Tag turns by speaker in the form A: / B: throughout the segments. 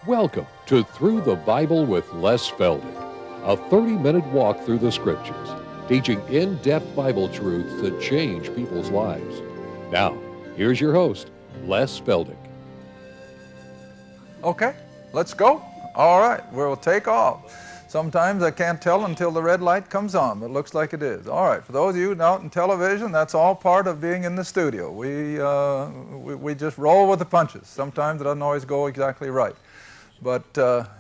A: Welcome to Through the Bible with Les Feldick, a 30-minute walk through the Scriptures, teaching in-depth Bible truths that change people's lives. Now, here's your host, Les Feldick.
B: Okay, let's go. All right, we'll take off. Sometimes I can't tell until the red light comes on, but it looks like it is. All right, for those of you out in television, that's all part of being in the studio. We just roll with the punches. Sometimes it doesn't always go exactly right. But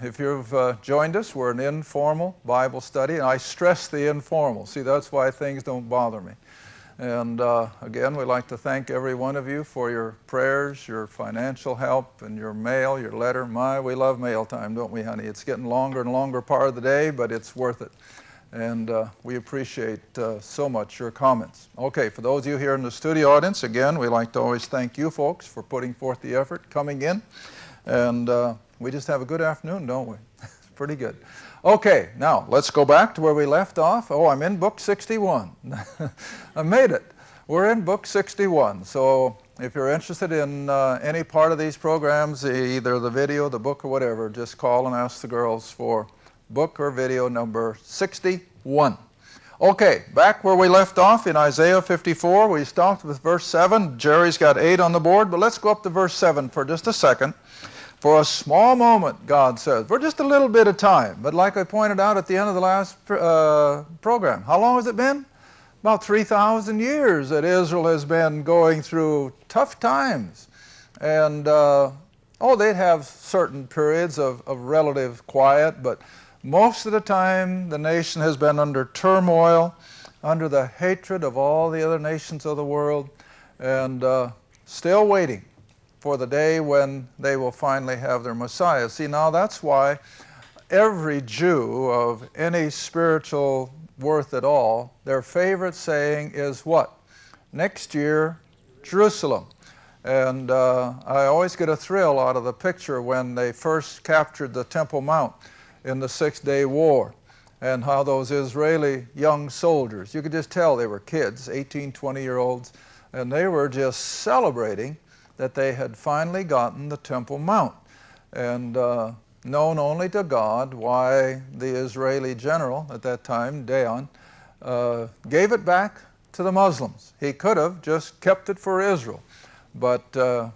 B: if you've joined us, we're an informal Bible study, and I stress the informal. See, that's why things don't bother me. And again, we'd like to thank every one of you for your prayers, your financial help, and your mail, your letter. We love mail time, don't we, honey? It's getting longer and longer part of the day, but it's worth it. And we appreciate so much your comments. Okay, for those of you here in the studio audience, again, we like to always thank you folks for putting forth the effort, coming in. And we just have a good afternoon, don't we? It's pretty good. Okay, now let's go back to where we left off. Oh, I'm in book 61. I made it. We're in book 61. So if you're interested in any part of these programs, either the video, the book, or whatever, just call and ask the girls for book or video number 61. Okay, back where we left off in Isaiah 54, we stopped with verse 7. Jerry's got 8 on the board, but let's go up to verse 7 for just a second. For a small moment, God says, for just a little bit of time. But like I pointed out at the end of the last program, how long has it been? About 3,000 years that Israel has been going through tough times. And, they'd have certain periods of relative quiet, but most of the time the nation has been under turmoil, under the hatred of all the other nations of the world, and still waiting for the day when they will finally have their Messiah. See, now that's why every Jew of any spiritual worth at all, their favorite saying is what? Next year, Jerusalem. And I always get a thrill out of the picture when they first captured the Temple Mount in the Six-Day War, and how those Israeli young soldiers, you could just tell they were kids, 18, 20-year-olds, and they were just celebrating that they had finally gotten the Temple Mount. And known only to God why the Israeli general at that time, Dayan, gave it back to the Muslims. He could have just kept it for Israel, but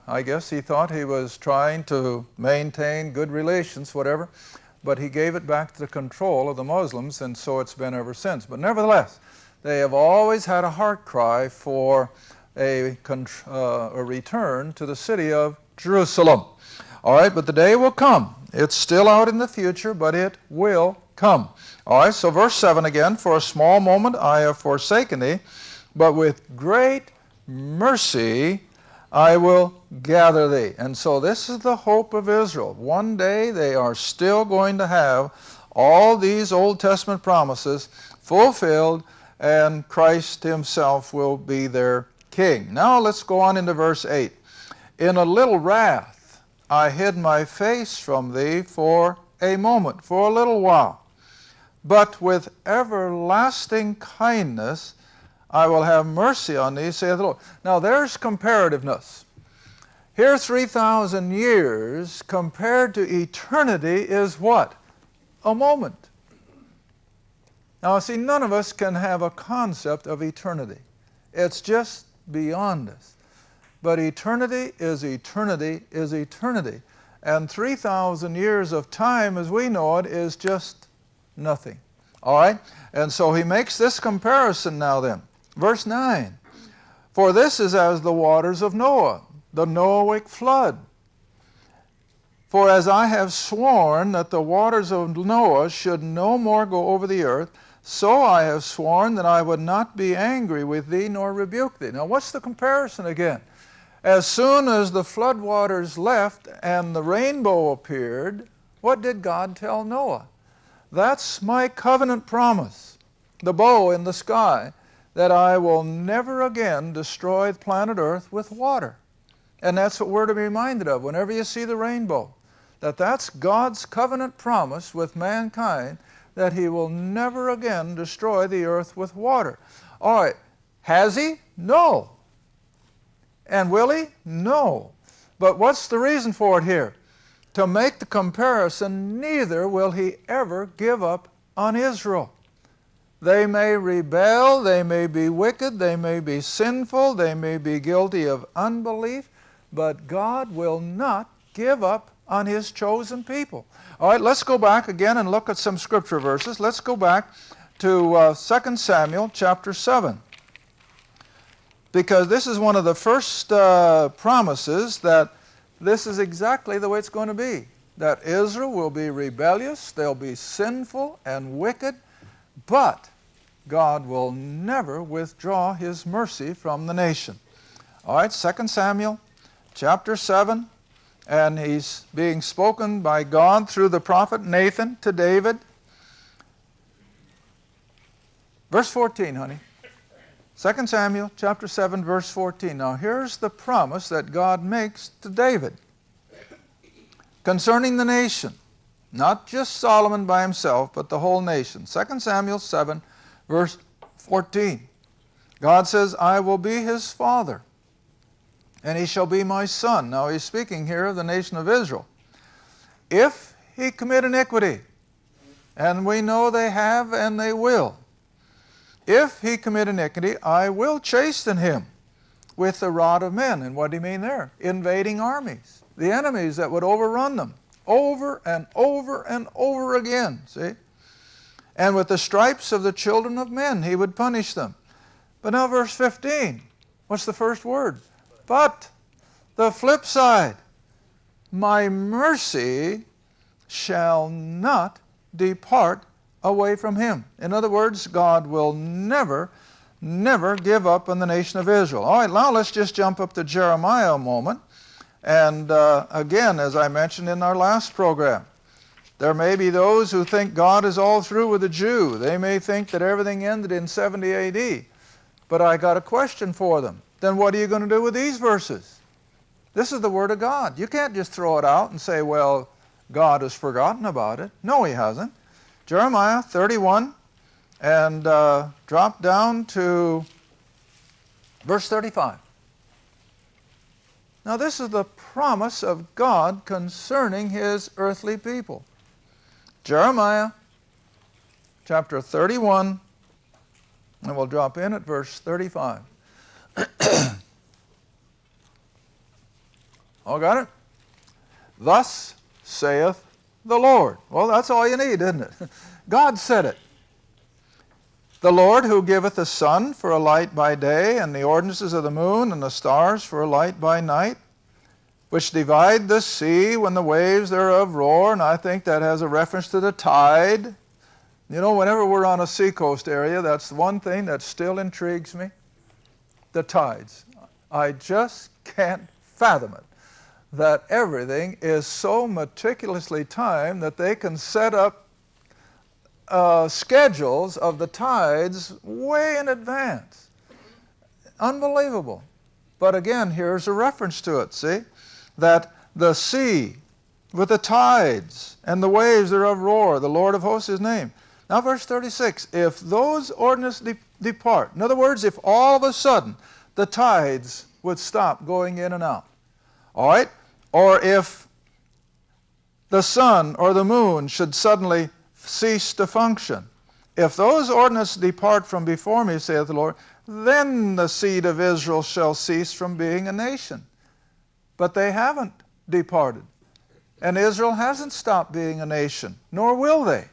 B: I guess he thought he was trying to maintain good relations, whatever, but he gave it back to the control of the Muslims, and so it's been ever since. But nevertheless, they have always had a heart cry for a return to the city of Jerusalem. All right, but the day will come. It's still out in the future, but it will come. All right, so verse 7 again, for a small moment I have forsaken thee, but with great mercy I will gather thee. And so this is the hope of Israel. One day they are still going to have all these Old Testament promises fulfilled, and Christ himself will be their king. Now let's go on into verse 8. In a little wrath I hid my face from thee for a moment, for a little while. But with everlasting kindness I will have mercy on thee, saith the Lord. Now there's comparativeness. Here 3,000 years compared to eternity is what? A moment. Now see, none of us can have a concept of eternity. It's just beyond us. But eternity is eternity is eternity. And 3,000 years of time as we know it is just nothing. All right? And so he makes this comparison now then. Verse 9. For this is as the waters of Noah, the Noahic flood. For as I have sworn that the waters of Noah should no more go over the earth, so I have sworn that I would not be angry with thee nor rebuke thee. Now what's the comparison again? As soon as the floodwaters left and the rainbow appeared, what did God tell Noah? That's my covenant promise, the bow in the sky, that I will never again destroy planet Earth with water. And that's what we're to be reminded of whenever you see the rainbow, that's God's covenant promise with mankind, that he will never again destroy the earth with water. All right, has he? No. And will he? No. But what's the reason for it here? to make the comparison, neither will he ever give up on Israel. They may rebel, they may be wicked, they may be sinful, they may be guilty of unbelief, but God will not give up on his chosen people. All right, let's go back again and look at some scripture verses. Let's go back to 2 Samuel chapter 7. Because this is one of the first promises that this is exactly the way it's going to be. That Israel will be rebellious, they'll be sinful and wicked, but God will never withdraw his mercy from the nation. All right, 2 Samuel chapter 7, and he's being spoken by God through the prophet Nathan to David. Verse 14, honey. 2 Samuel chapter 7, verse 14. Now here's the promise that God makes to David concerning the nation. Not just Solomon by himself, but the whole nation. 2 Samuel 7, verse 14. God says, I will be his father, and he shall be my son. Now he's speaking here of the nation of Israel. If he commit iniquity, and we know they have and they will, if he commit iniquity, I will chasten him with the rod of men. And what do you mean there? Invading armies. The enemies that would overrun them over and over and over again. See? And with the stripes of the children of men, he would punish them. But now verse 15. What's the first word? But the flip side. My mercy shall not depart away from him. In other words, God will never give up on the nation of Israel. All right, now let's just jump up to Jeremiah a moment. And again, as I mentioned in our last program, there may be those who think God is all through with the Jew. They may think that everything ended in 70 AD. But I got a question for them. Then what are you going to do with these verses? This is the Word of God. You can't just throw it out and say, well, God has forgotten about it. No, he hasn't. Jeremiah 31, and drop down to verse 35. Now this is the promise of God concerning his earthly people. Jeremiah chapter 31, and we'll drop in at verse 35. All got it? Thus saith the Lord. Well, that's all you need, isn't it? God said it. The Lord who giveth the sun for a light by day, and the ordinances of the moon and the stars for a light by night, which divide the sea when the waves thereof roar, and I think that has a reference to the tide. You know, whenever we're on a seacoast area, that's the one thing that still intrigues me. The tides. I just can't fathom it. That everything is so meticulously timed that they can set up schedules of the tides way in advance. Unbelievable. But again, here's a reference to it, see? That the sea with the tides and the waves thereof roar, the Lord of hosts his name. Now verse 36, if those ordinances depart, in other words, if all of a sudden the tides would stop going in and out, all right? Or if the sun or the moon should suddenly cease to function. If those ordinances depart from before me, saith the Lord, then the seed of Israel shall cease from being a nation. But they haven't departed. And Israel hasn't stopped being a nation, nor will they.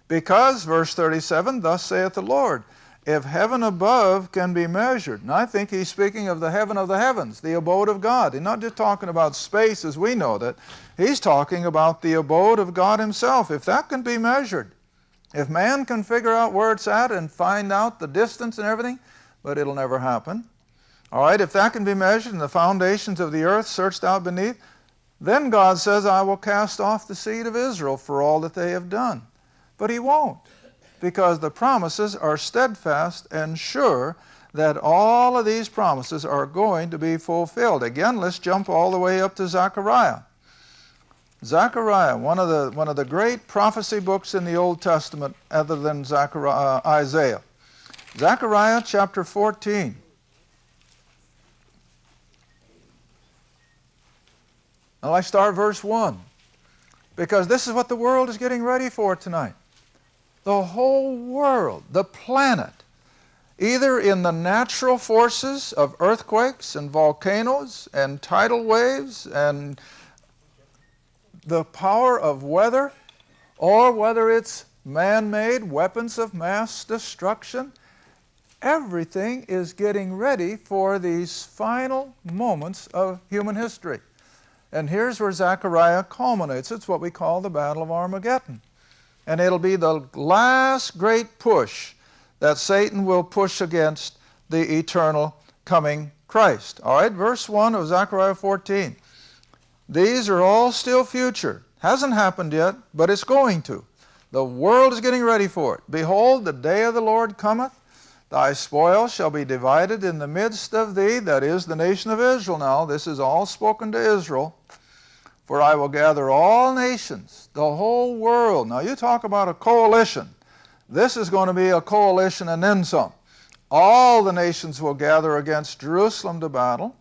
B: Because, verse 37, thus saith the Lord, if heaven above can be measured, and I think he's speaking of the heaven of the heavens, the abode of God. He's not just talking about space as we know that. He's talking about the abode of God himself. If that can be measured, if man can figure out where it's at and find out the distance and everything, but it'll never happen. All right, if that can be measured and the foundations of the earth searched out beneath, then God says, I will cast off the seed of Israel for all that they have done. But he won't, because the promises are steadfast and sure that all of these promises are going to be fulfilled. Again, let's jump all the way up to Zechariah. Zechariah, one of the great prophecy books in the Old Testament other than Isaiah. Zechariah chapter 14. Now I start verse 1. because this is what the world is getting ready for tonight. The whole world, the planet, either in the natural forces of earthquakes and volcanoes and tidal waves and the power of weather, or whether it's man-made weapons of mass destruction, everything is getting ready for these final moments of human history. And here's where Zechariah culminates. It's what we call the Battle of Armageddon. And it'll be the last great push that Satan will push against the eternal coming Christ. All right, verse 1 of Zechariah 14. These are all still future. Hasn't happened yet, but it's going to. The world is getting ready for it. Behold, the day of the Lord cometh. Thy spoil shall be divided in the midst of thee. That is the nation of Israel now. This is all spoken to Israel. For I will gather all nations, the whole world. Now you talk about a coalition. This is going to be a coalition and then some. All the nations will gather against Jerusalem to battle.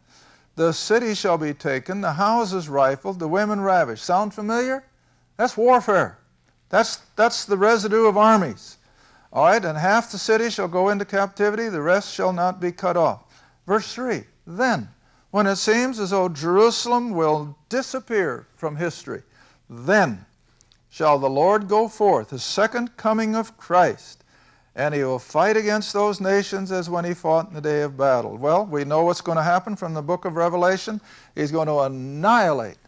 B: The city shall be taken, the houses rifled, the women ravished. Sound familiar? That's warfare. That's the residue of armies. All right, and half the city shall go into captivity, the rest shall not be cut off. Verse 3, then, when it seems as though Jerusalem will disappear from history, then shall the Lord go forth, the second coming of Christ, and he will fight against those nations as when he fought in the day of battle. Well, we know what's going to happen from the book of Revelation. He's going to annihilate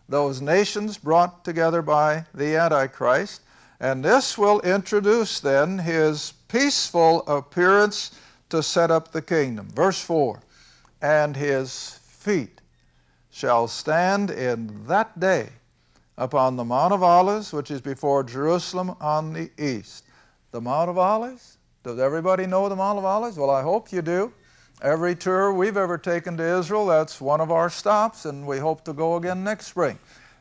B: those nations brought together by the Antichrist. And this will introduce then his peaceful appearance to set up the kingdom. Verse 4, and his feet shall stand in that day upon the Mount of Olives, which is before Jerusalem on the east. The Mount of Olives? Does everybody know the Mount of Olives? Well, I hope you do. Every tour we've ever taken to Israel, that's one of our stops, and we hope to go again next spring.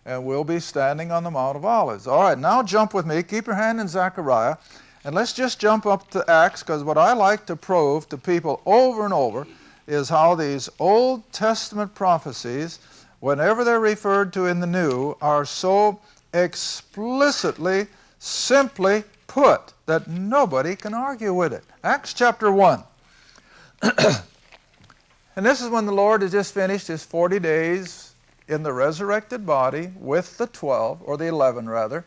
B: And we'll be standing on the Mount of Olives. All right, now jump with me. Keep your hand in Zechariah, and let's just jump up to Acts, because what I like to prove to people over and over is how these Old Testament prophecies, whenever they're referred to in the New, are so explicitly, simply put that nobody can argue with it. Acts chapter 1. And this is when the Lord has just finished his 40 days in the resurrected body with the 12, or the 11 rather,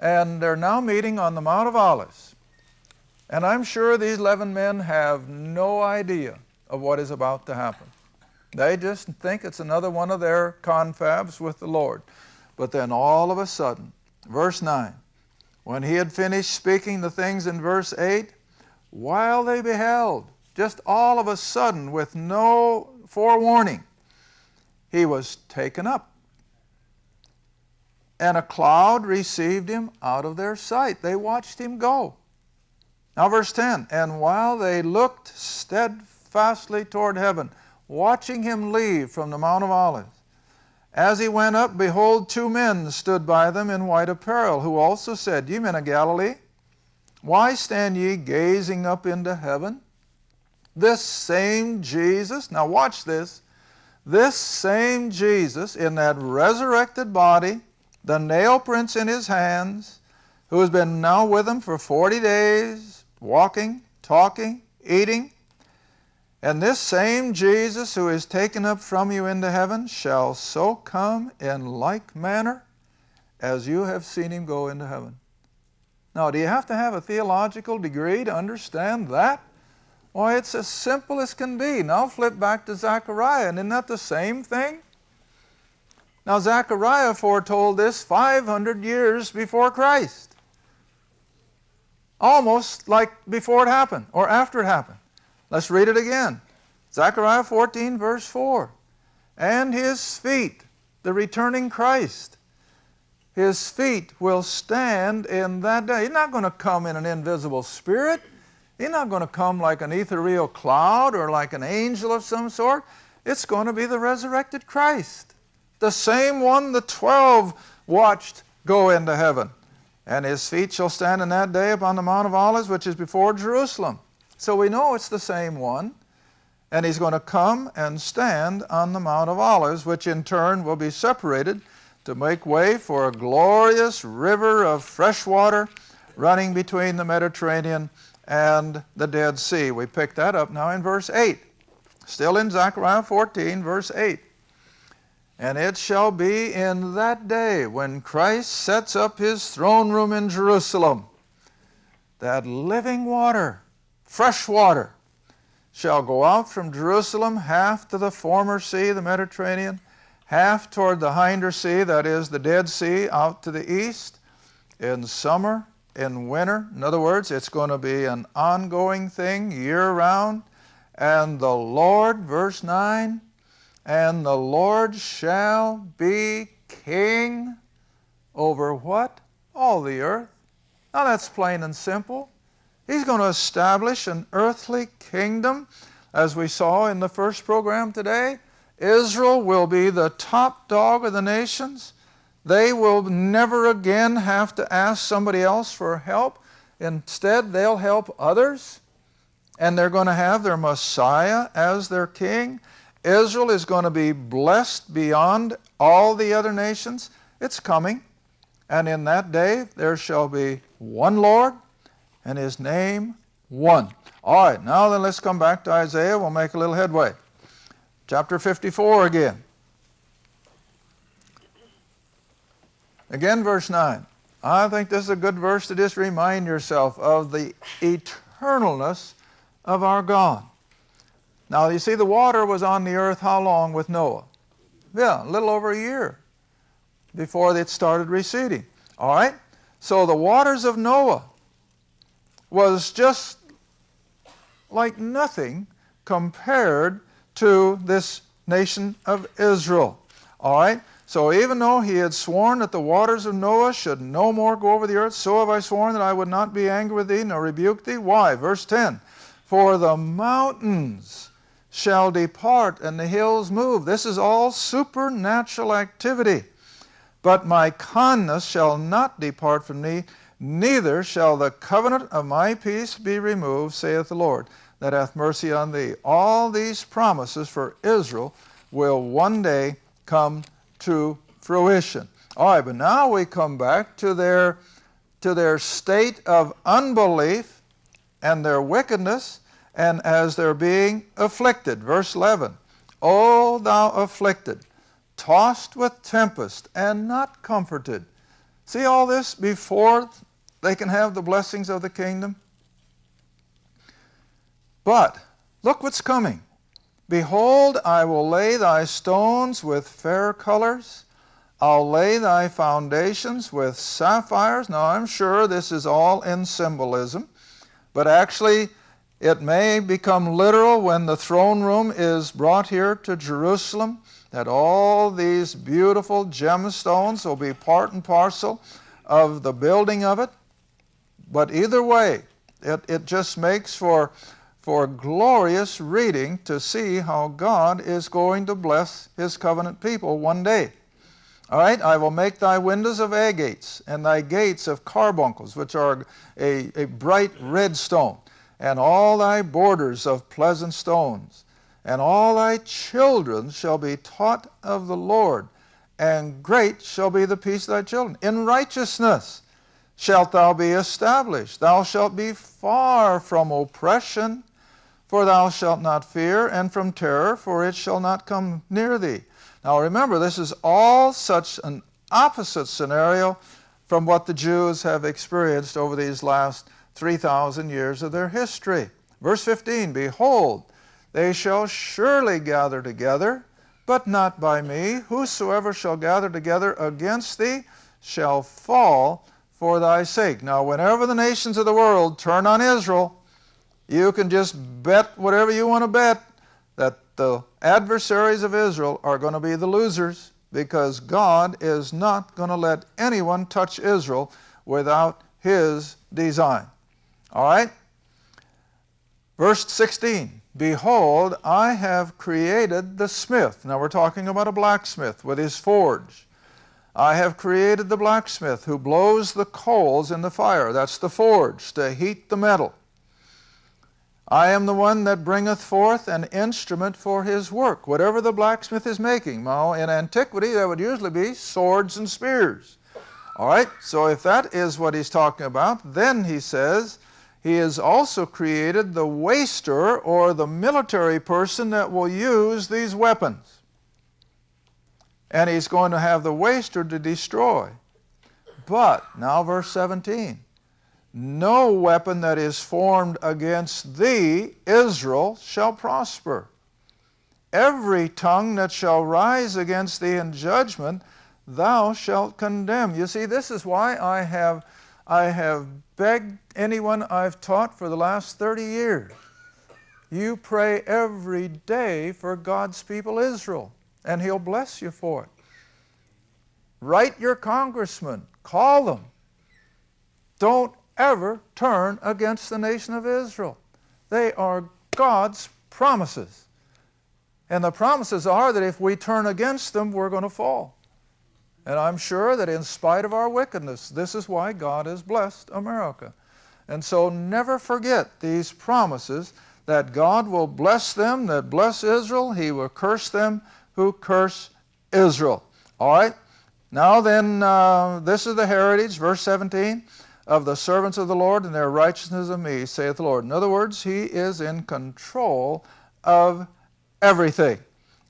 B: and they're now meeting on the Mount of Olives. And I'm sure these 11 men have no idea of what is about to happen. They just think it's another one of their confabs with the Lord. But then all of a sudden, verse 9, when he had finished speaking the things in verse 8, while they beheld, just all of a sudden with no forewarning, he was taken up. And a cloud received him out of their sight. They watched him go. Now verse 10, and while they looked steadfastly toward heaven, watching him leave from the Mount of Olives, as he went up, behold, 2 men stood by them in white apparel, who also said, Ye men of Galilee, why stand ye gazing up into heaven? This same Jesus, now watch this, this same Jesus in that resurrected body, the nail prints in his hands, who has been now with them for 40 days, walking, talking, eating, and this same Jesus who is taken up from you into heaven shall so come in like manner as you have seen him go into heaven. Now, do you have to have a theological degree to understand that? Why, it's as simple as can be. Now flip back to Zechariah, and isn't that the same thing? Now, Zechariah foretold this 500 years before Christ. Almost like before it happened, or after it happened. Let's read it again. Zechariah 14, verse 4. And his feet, the returning Christ, his feet will stand in that day. He's not going to come in an invisible spirit. He's not going to come like an ethereal cloud or like an angel of some sort. It's going to be the resurrected Christ, the same one the 12 watched go into heaven. And his feet shall stand in that day upon the Mount of Olives, which is before Jerusalem. So we know it's the same one, and he's going to come and stand on the Mount of Olives, which in turn will be separated to make way for a glorious river of fresh water running between the Mediterranean and the Dead Sea. We pick that up now in verse 8. Still in Zechariah 14, verse 8. And it shall be in that day when Christ sets up his throne room in Jerusalem, that living water, fresh water, shall go out from Jerusalem, half to the former sea, the Mediterranean, half toward the hinder sea, that is the Dead Sea, out to the east, in summer, in winter. In other words, it's going to be an ongoing thing year-round. And the Lord, verse 9, and the Lord shall be king over what? All the earth. Now that's plain and simple. He's going to establish an earthly kingdom. As we saw in the first program today, Israel will be the top dog of the nations. They will never again have to ask somebody else for help. Instead, they'll help others, and they're going to have their Messiah as their king. Israel is going to be blessed beyond all the other nations. It's coming. And in that day, there shall be one Lord, and his name one. All right, now then let's come back to Isaiah. We'll make a little headway. Chapter 54 again. Again, verse 9. I think this is a good verse to just remind yourself of the eternalness of our God. Now, you see, the water was on the earth how long with Noah? Yeah, a little over a year before it started receding. All right? So the waters of Noah was just like nothing compared to this nation of Israel. All right? So even though he had sworn that the waters of Noah should no more go over the earth, so have I sworn that I would not be angry with thee, nor rebuke thee. Why? Verse 10. For the mountains shall depart and the hills move. This is all supernatural activity. But my kindness shall not depart from thee, neither shall the covenant of my peace be removed, saith the Lord, that hath mercy on thee. All these promises for Israel will one day come to fruition. All right, but now we come back to their state of unbelief and their wickedness, and as they're being afflicted. Verse 11, O thou afflicted, tossed with tempest, and not comforted. See all this before they can have the blessings of the kingdom? But look what's coming. Behold, I will lay thy stones with fair colors. I'll lay thy foundations with sapphires. Now, I'm sure this is all in symbolism, but actually it may become literal when the throne room is brought here to Jerusalem, that all these beautiful gemstones will be part and parcel of the building of it. But either way, it just makes for glorious reading to see how God is going to bless his covenant people one day. All right, I will make thy windows of agates, and thy gates of carbuncles, which are a bright red stone, and all thy borders of pleasant stones. And all thy children shall be taught of the Lord, and great shall be the peace of thy children. In righteousness shalt thou be established. Thou shalt be far from oppression, for thou shalt not fear, and from terror, for it shall not come near thee. Now remember, this is all such an opposite scenario from what the Jews have experienced over these last 3,000 years of their history. Verse 15, Behold, they shall surely gather together, but not by me. Whosoever shall gather together against thee shall fall for thy sake. Now, whenever the nations of the world turn on Israel, you can just bet whatever you want to bet that the adversaries of Israel are going to be the losers, because God is not going to let anyone touch Israel without his design. All right? Verse 16, Behold, I have created the smith. Now we're talking about a blacksmith with his forge. I have created the blacksmith who blows the coals in the fire. That's the forge, to heat the metal. I am the one that bringeth forth an instrument for his work, whatever the blacksmith is making. Now, in antiquity, there would usually be swords and spears. All right, so if that is what he's talking about, then he says he has also created the waster, or the military person that will use these weapons. And he's going to have the waster to destroy. But, now verse 17, no weapon that is formed against thee, Israel, shall prosper. Every tongue that shall rise against thee in judgment, thou shalt condemn. You see, this is why I have begged anyone I've taught for the last 30 years. You pray every day for God's people Israel, and He'll bless you for it. Write your congressman, call them. Don't ever turn against the nation of Israel. They are God's promises. And the promises are that if we turn against them, we're going to fall. And I'm sure that in spite of our wickedness, this is why God has blessed America. And so never forget these promises, that God will bless them that bless Israel. He will curse them who curse Israel. All right? Now then, this is the heritage, verse 17, of the servants of the Lord, and their righteousness of me, saith the Lord. In other words, He is in control of everything.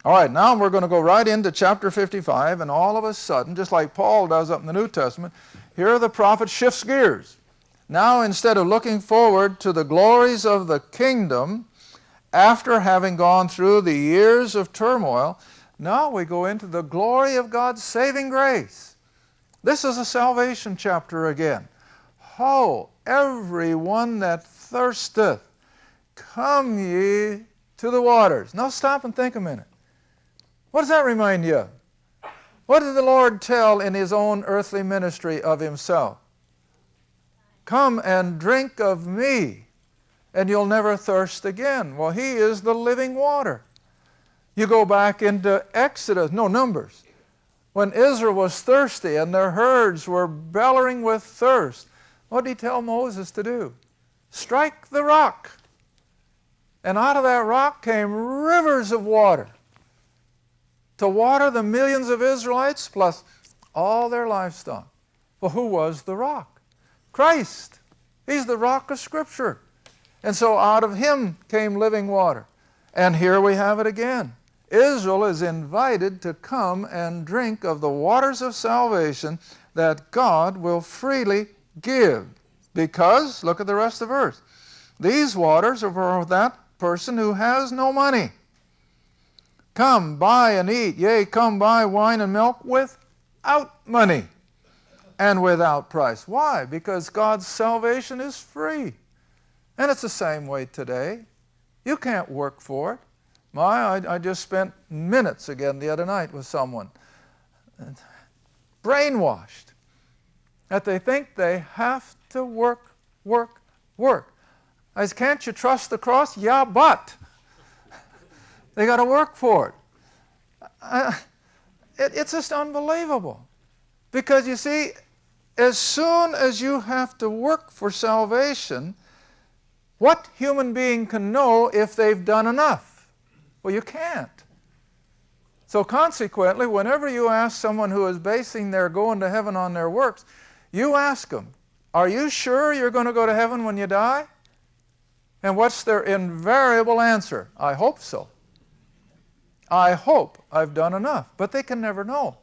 B: All right, now we're going to go right into chapter 55, and all of a sudden, just like Paul does up in the New Testament, here the prophet shifts gears. Now, instead of looking forward to the glories of the kingdom, after having gone through the years of turmoil, now we go into the glory of God's saving grace. This is a salvation chapter again. Ho, everyone that thirsteth, come ye to the waters. Now stop and think a minute. What does that remind you of? What did the Lord tell in His own earthly ministry of Himself? Come and drink of me, and you'll never thirst again. Well, He is the living water. You go back into Numbers, when Israel was thirsty and their herds were bellowing with thirst. What did He tell Moses to do? Strike the rock. And out of that rock came rivers of water to water the millions of Israelites plus all their livestock. Well, who was the rock? Christ. He's the rock of Scripture. And so out of Him came living water. And here we have it again. Israel is invited to come and drink of the waters of salvation that God will freely give. Because, look at the rest of the verse, these waters are for that person who has no money. Come, buy and eat, yea, come buy wine and milk without money and without price. Why? Because God's salvation is free. And it's the same way today. You can't work for it. I just spent minutes again the other night with someone, brainwashed, that they think they have to work. I said, can't you trust the cross? Yeah, but they got to work for it. It's just unbelievable. Because you see, as soon as you have to work for salvation, what human being can know if they've done enough? Well, you can't. So consequently, whenever you ask someone who is basing their going to heaven on their works, you ask them, are you sure you're going to go to heaven when you die? And what's their invariable answer? I hope so. I hope I've done enough. But they can never know.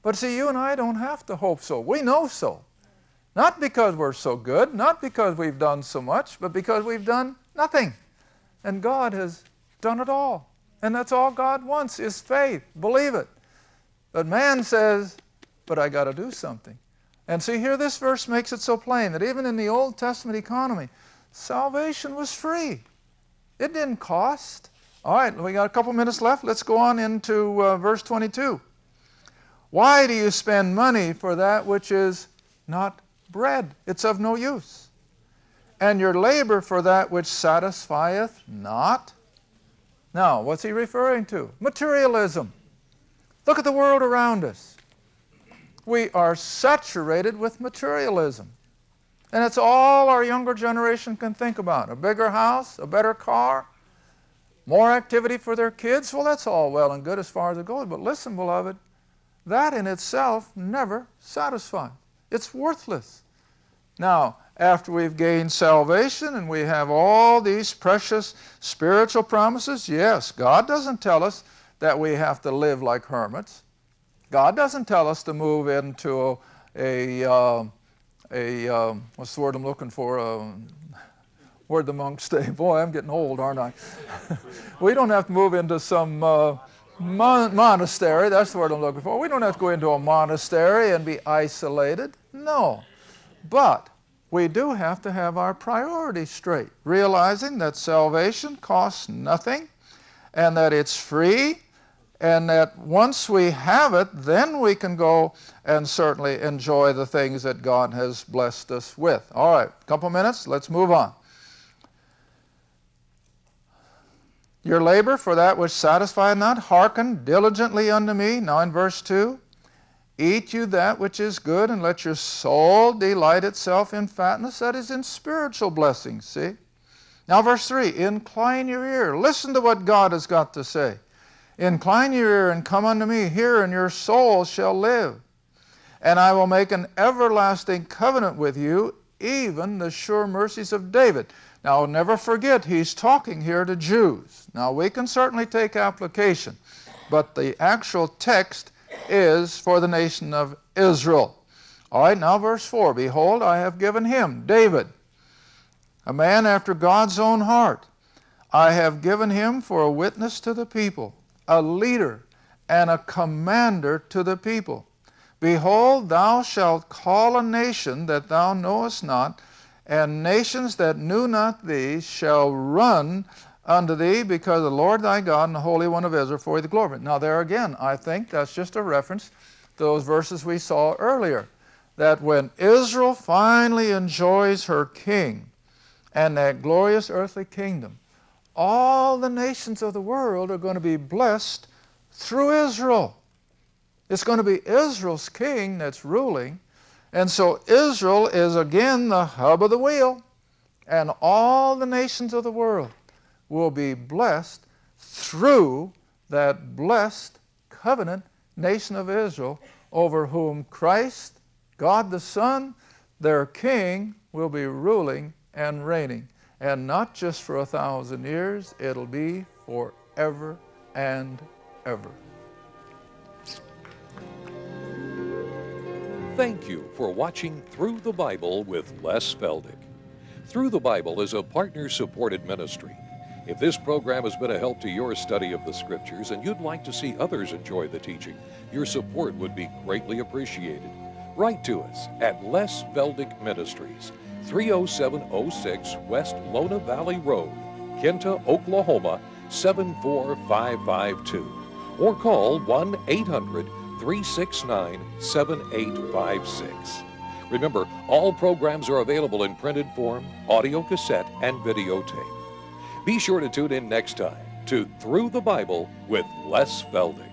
B: But see, you and I don't have to hope so. We know so. Not because we're so good, not because we've done so much, but because we've done nothing. And God has done it all. And that's all God wants is faith. Believe it. But man says, but I got to do something. And see, here this verse makes it so plain that even in the Old Testament economy, salvation was free. It didn't cost. All right, we got a couple minutes left. Let's go on into verse 22. Why do you spend money for that which is not bread? It's of no use. And your labor for that which satisfieth not? Now, what's he referring to? Materialism. Look at the world around us. We are saturated with materialism. And it's all our younger generation can think about. A bigger house, a better car, more activity for their kids. Well, that's all well and good as far as it goes. But listen, beloved, that in itself never satisfies. It's worthless. Now, after we've gained salvation and we have all these precious spiritual promises, yes, God doesn't tell us that we have to live like hermits. God doesn't tell us to move into what's the word I'm looking for? Where'd the monks stay? Boy, I'm getting old, aren't I? We don't have to move into some monastery. That's the word I'm looking for. We don't have to go into a monastery and be isolated. No. But we do have to have our priorities straight, realizing that salvation costs nothing and that it's free, and that once we have it, then we can go and certainly enjoy the things that God has blessed us with. All right, a couple minutes, let's move on. Your labor for that which satisfieth not, hearken diligently unto me. Now in verse 2, eat you that which is good, and let your soul delight itself in fatness, that is in spiritual blessings, see? Now verse 3, incline your ear. Listen to what God has got to say. Incline your ear and come unto me. Hear, and your soul shall live. And I will make an everlasting covenant with you, even the sure mercies of David. Now never forget, he's talking here to Jews. Now we can certainly take application, but the actual text is for the nation of Israel. All right, now verse 4, behold, I have given him, David, a man after God's own heart. I have given him for a witness to the people, a leader and a commander to the people. Behold, thou shalt call a nation that thou knowest not, and nations that knew not thee shall run unto thee, because the Lord thy God and the Holy One of Israel for the glory. Now there again, I think that's just a reference to those verses we saw earlier, that when Israel finally enjoys her king and that glorious earthly kingdom, all the nations of the world are going to be blessed through Israel. It's going to be Israel's king that's ruling. And so Israel is again the hub of the wheel. And all the nations of the world will be blessed through that blessed covenant nation of Israel, over whom Christ, God the Son, their king, will be ruling and reigning. And not just for 1,000 years, it'll be forever and ever.
A: Thank you for watching Through the Bible with Les Feldick. Through the Bible is a partner-supported ministry. If this program has been a help to your study of the Scriptures and you'd like to see others enjoy the teaching, your support would be greatly appreciated. Write to us at Les Feldick Ministries, 30706 West Lona Valley Road, Kinta, Oklahoma, 74552. Or call 1-800-369-7856. Remember, all programs are available in printed form, audio cassette, and videotape. Be sure to tune in next time to Through the Bible with Les Feldick.